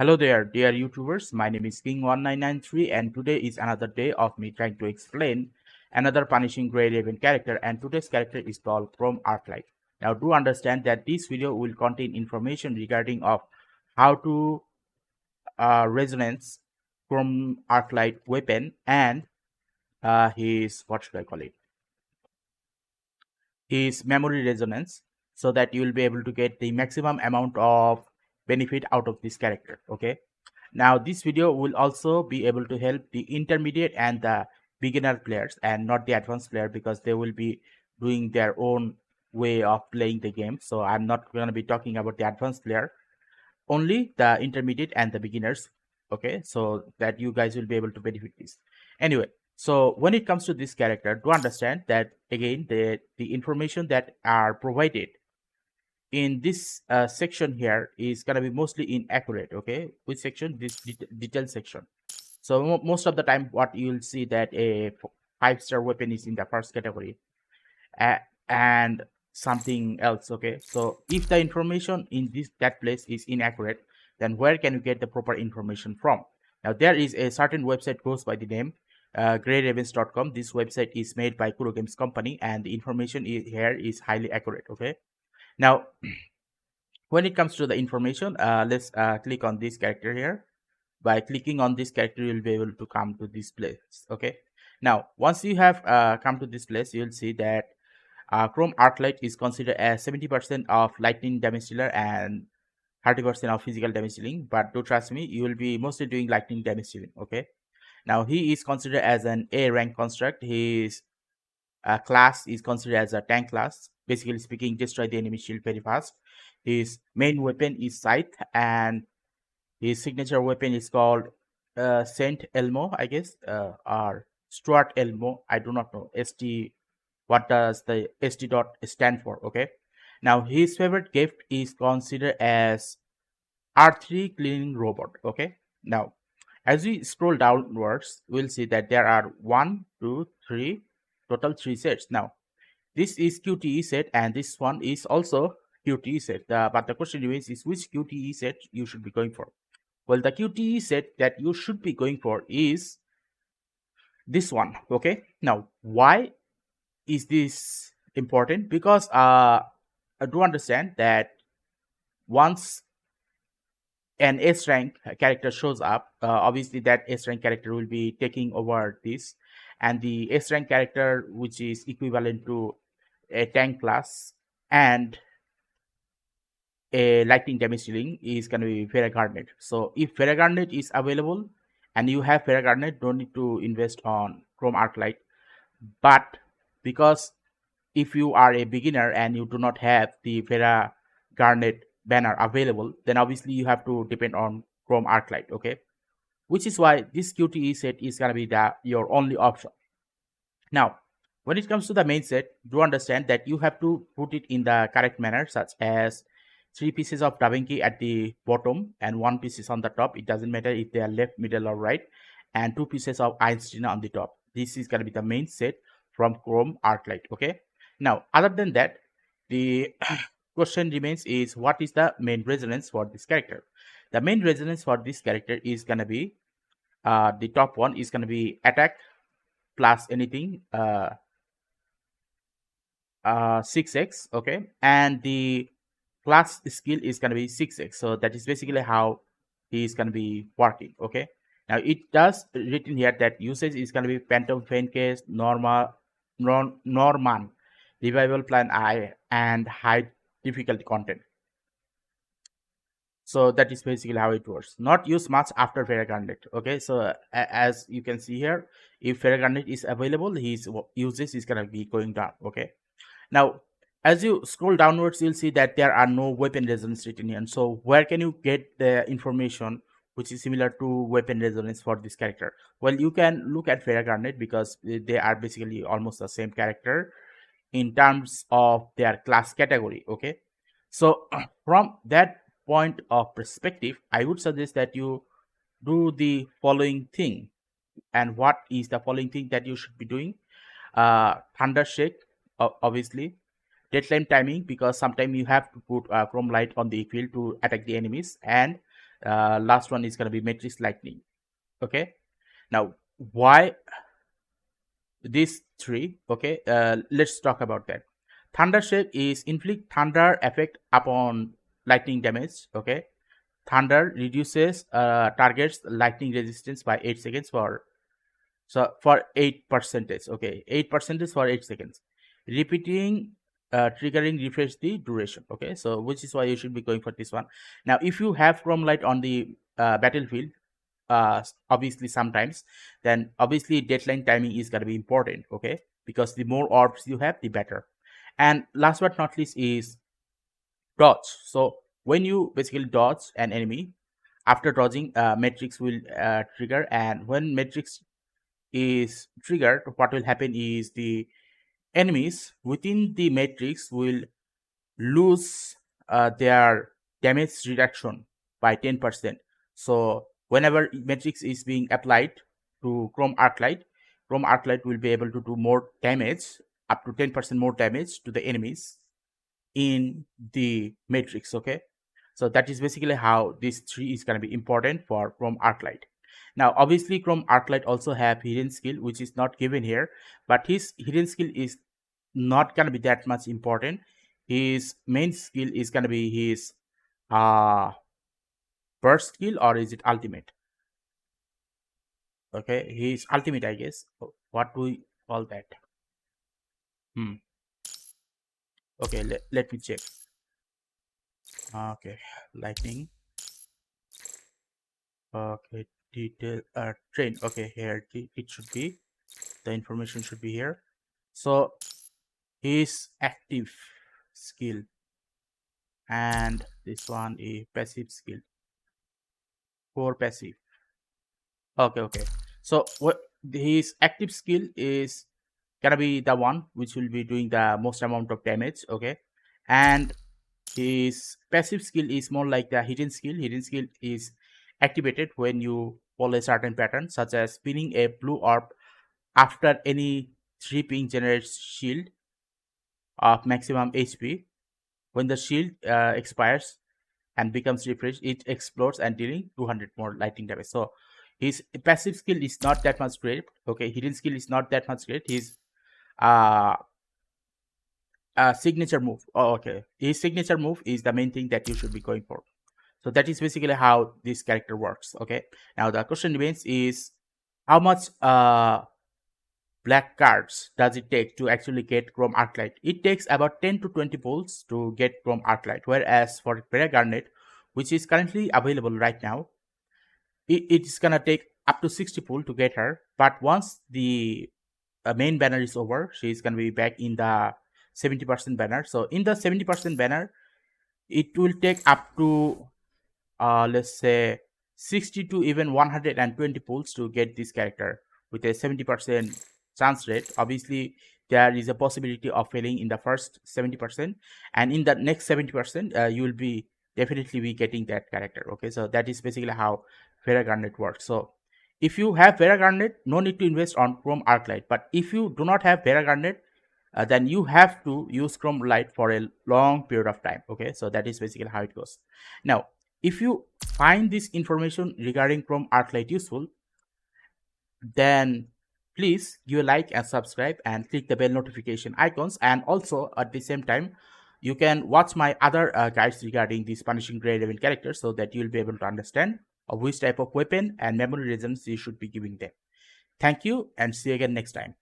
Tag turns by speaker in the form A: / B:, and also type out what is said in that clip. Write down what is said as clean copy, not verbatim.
A: Hello there, dear YouTubers. My name is King1993, and today is another day of me trying to explain another punishing Grey Raven character. And today's character is called from Arclight. Now, do understand that this video will contain information regarding of how to resonance from Arclight weapon and his what should I call it? His memory resonance, so that you will be able to get the maximum amount of benefit out of this character. Okay. Now, this video will also be able to help the intermediate and the beginner players and not the advanced player, because they will be doing their own way of playing the game. So I'm not going to be talking about the advanced player, only the intermediate and the beginners. Okay, so that you guys will be able to benefit this. Anyway, so when it comes to this character, do understand that again the information that are provided in this section here is going to be mostly inaccurate. Okay, which section? This detail section. So most of the time what you'll see that a 5-star weapon is in the first category, and something else. Okay, so if the information in that place is inaccurate, then where can you get the proper information from? Now, there is a certain website goes by the name greyravens.com. This website is made by Kuro Games company, and the information here is highly accurate. Okay, now when it comes to the information, let's click on this character here. By clicking on this character, you'll be able to come to this place. Okay, now once you have come to this place, you'll see that Chrome Arclight is considered as 70% of lightning damage dealer and 30% of physical damage dealing. But do trust me, you will be mostly doing lightning damage dealing. Okay, now he is considered as an A rank construct. His class is considered as a tank class. Basically speaking, destroy the enemy shield very fast. His main weapon is Scythe, and his signature weapon is called Saint Elmo, I guess, or Stuart Elmo. I do not know. ST, what does the ST dot stand for? Okay. Now, his favorite gift is considered as R3 cleaning robot. Okay. Now, as we scroll downwards, we'll see that there are 1, 2, 3, total 3 sets. Now, this is QTE set, and this one is also QTE set. But the question remains is which QTE set you should be going for. Well, the QTE set that you should be going for is this one. Okay. Now, why is this important? Because I do understand that once an S rank character shows up, obviously that S rank character will be taking over this, and the S rank character, which is equivalent to a tank class and a lightning damage dealing, is going to be Ferrogarnet. So if Ferrogarnet is available and you have Ferrogarnet, don't need to invest on Chrome Arclight. But because if you are a beginner and you do not have the Ferrogarnet banner available, then obviously you have to depend on Chrome Arclight. Okay, which is why this QTE set is going to be your only option. Now, when it comes to the main set, do understand that you have to put it in the correct manner, such as 3 pieces of dubbing key at the bottom and 1 piece is on the top. It doesn't matter if they are left, middle, or right, and 2 pieces of Einstein on the top. This is going to be the main set from Chrome Arclight. Okay. Now, other than that, the question remains is what is the main resonance for this character? The main resonance for this character is going to be the top one is going to be attack plus anything 6x. Okay, and the class skill is going to be 6x. So that is basically how he is going to be working. Okay, now it does written here that usage is going to be Phantom Fencase, Norman Revival Plan I, and high difficulty content. So that is basically how it works. Not use much after Ferrogarnet. Okay, so as you can see here, if Ferrogarnet is available, his usage is going to be going down. Okay, now as you scroll downwards, you'll see that there are no weapon resonance written here. And so where can you get the information which is similar to weapon resonance for this character? Well, you can look at Ferrogarnet, because they are basically almost the same character in terms of their class category. Okay, so from that point of perspective, I would suggest that you do the following thing. And what is the following thing that you should be doing? Thunder shake, obviously. Deadline timing, because sometimes you have to put chrome light on the field to attack the enemies, and last one is going to be Matrix Lightning. Okay, now why these three? Okay, let's talk about that. Thunder shape is inflict thunder effect upon lightning damage. Okay, thunder reduces target's lightning resistance by 8 seconds for 8 percentage. Okay, 8 percentage for 8 seconds. Repeating triggering refresh the duration. Okay, so which is why you should be going for this one. Now if you have chrome light on the battlefield, obviously sometimes, then obviously deadline timing is going to be important. Okay, because the more orbs you have, the better. And last but not least is dodge. So when you basically dodge an enemy, after dodging, matrix will trigger, and when matrix is triggered, what will happen is the enemies within the matrix will lose their damage reduction by 10%. So whenever matrix is being applied to Chrome Arclight will be able to do more damage, up to 10% more damage to the enemies in the matrix. Okay, so that is basically how this three is going to be important for Chrome Arclight. Now obviously Chrome Arclight also have hidden skill, which is not given here, but his hidden skill is not going to be that much important. His main skill is going to be his uh burst skill, or is it ultimate? Okay, his ultimate, I guess. What do we call that? Hmm. Okay, let me check. Okay, lightning. Okay, detail train. Okay, here it should be, the information should be here. So his active skill, and this one is passive skill, core passive. Okay. So what his active skill is gonna be the one which will be doing the most amount of damage. Okay, and his passive skill is more like the hidden skill. Hidden skill is activated when you follow a certain pattern, such as spinning a blue orb after any 3 ping generates shield of maximum HP. When the shield expires and becomes refreshed, it explodes and dealing 200 more lightning damage. So his passive skill is not that much great. Okay, hidden skill is not that much great. His uh, signature move. Oh, okay. His signature move is the main thing that you should be going for. So that is basically how this character works. Okay. Now the question remains is how much black cards does it take to actually get Chrome Arclight? It takes about 10 to 20 pulls to get Chrome Arclight, whereas for Vera Garnet, which is currently available right now, it's gonna take up to 60 pull to get her. But once the main banner is over, she's gonna be back in the 70% banner. So in the 70% banner, it will take up to let's say 60 to even 120 pulls to get this character with a 70% chance rate. Obviously there is a possibility of failing in the first 70%, and in the next 70% you will be definitely be getting that character. Okay, so that is basically how Vera Garnet works. So if you have Vera Garnet, no need to invest on Chrome Arclight, but if you do not have Vera Garnet, then you have to use Chrome Light for a long period of time. Okay, so that is basically how it goes. Now if you find this information regarding Chrome Arclight useful, then please give a like and subscribe and click the bell notification icons. And also at the same time, you can watch my other guides regarding these punishing grade level characters, so that you will be able to understand which type of weapon and memory regions you should be giving them. Thank you, and see you again next time.